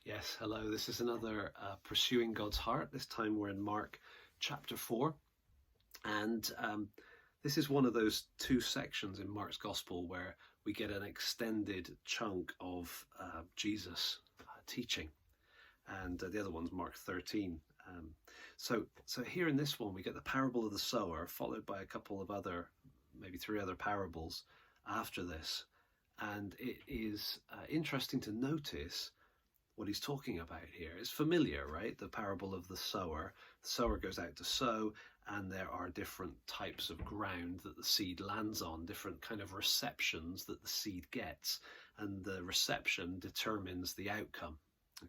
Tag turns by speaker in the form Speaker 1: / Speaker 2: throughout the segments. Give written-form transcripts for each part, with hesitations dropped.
Speaker 1: Yes, hello. This is another Pursuing God's Heart. This time we're in Mark chapter 4. And this is one of those two sections in Mark's Gospel where we get an extended chunk of Jesus teaching. And the other one's Mark 13. So here in this one, we get the parable of the sower, followed by a couple of other, maybe three other parables after this. And it is interesting to notice what he's talking about here. It's familiar, right? The parable of the sower. The sower goes out to sow, and there are different types of ground that the seed lands on, different kind of receptions that the seed gets, and the reception determines the outcome.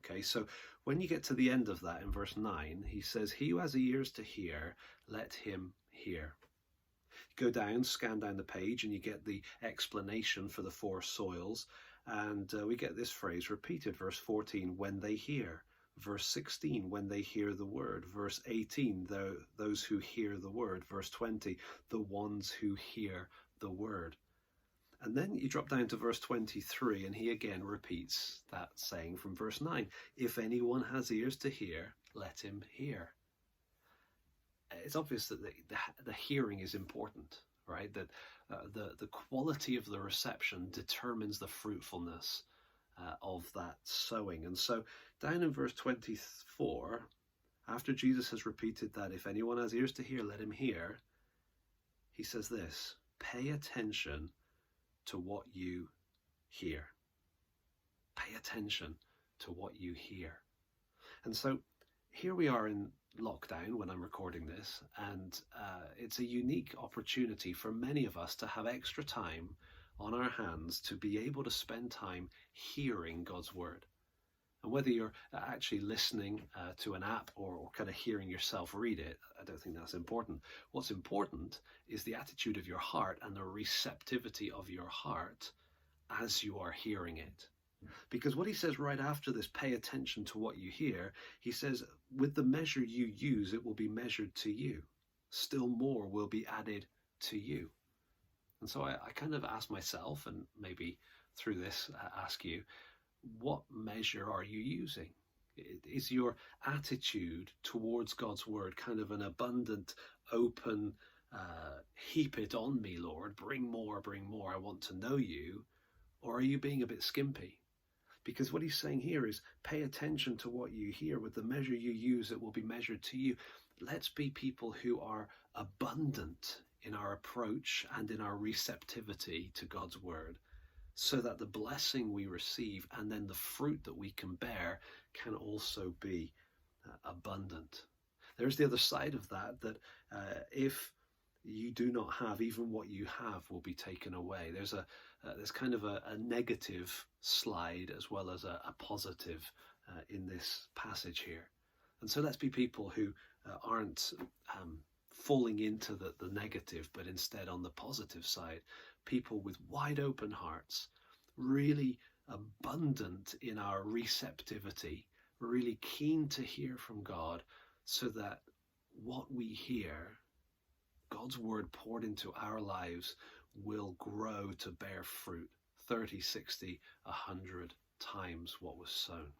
Speaker 1: Okay, so when you get to the end of that in verse 9, he says, "He who has ears to hear, let him hear." Go down, scan down the page, and you get the explanation for the four soils. And we get this phrase repeated. Verse 14, when they hear. Verse 16, when they hear the word. Verse 18, those who hear the word. Verse 20, the ones who hear the word. And then you drop down to verse 23, and he again repeats that saying from verse 9. If anyone has ears to hear, let him hear. It's obvious that the hearing is important, right? That the quality of the reception determines the fruitfulness of that sowing. And so down in verse 24, after Jesus has repeated that, if anyone has ears to hear, let him hear, he says this: pay attention to what you hear. Pay attention to what you hear. And so here we are in lockdown when I'm recording this, and it's a unique opportunity for many of us to have extra time on our hands to be able to spend time hearing God's word. And whether you're actually listening to an app or kind of hearing yourself read it, I don't think that's important. What's important is the attitude of your heart and the receptivity of your heart as you are hearing it. Because what he says right after this, pay attention to what you hear, he says, with the measure you use, it will be measured to you. Still more will be added to you. And so I kind of ask myself, and maybe through this ask you, what measure are you using? Is your attitude towards God's word kind of an abundant, open, heap it on me, Lord, bring more, I want to know you? Or are you being a bit skimpy? Because what he's saying here is pay attention to what you hear. With the measure you use, it will be measured to you. Let's be people who are abundant in our approach and in our receptivity to God's word, so that the blessing we receive and then the fruit that we can bear can also be abundant. There's the other side of that if you do not have, even what you have will be taken away. There's kind of a negative slide as well as a positive in this passage here. And so let's be people who aren't falling into the negative, but instead on the positive side, people with wide open hearts, really abundant in our receptivity, really keen to hear from God, so that what we hear, God's word poured into our lives, will grow to bear fruit 30, 60, 100 times what was sown.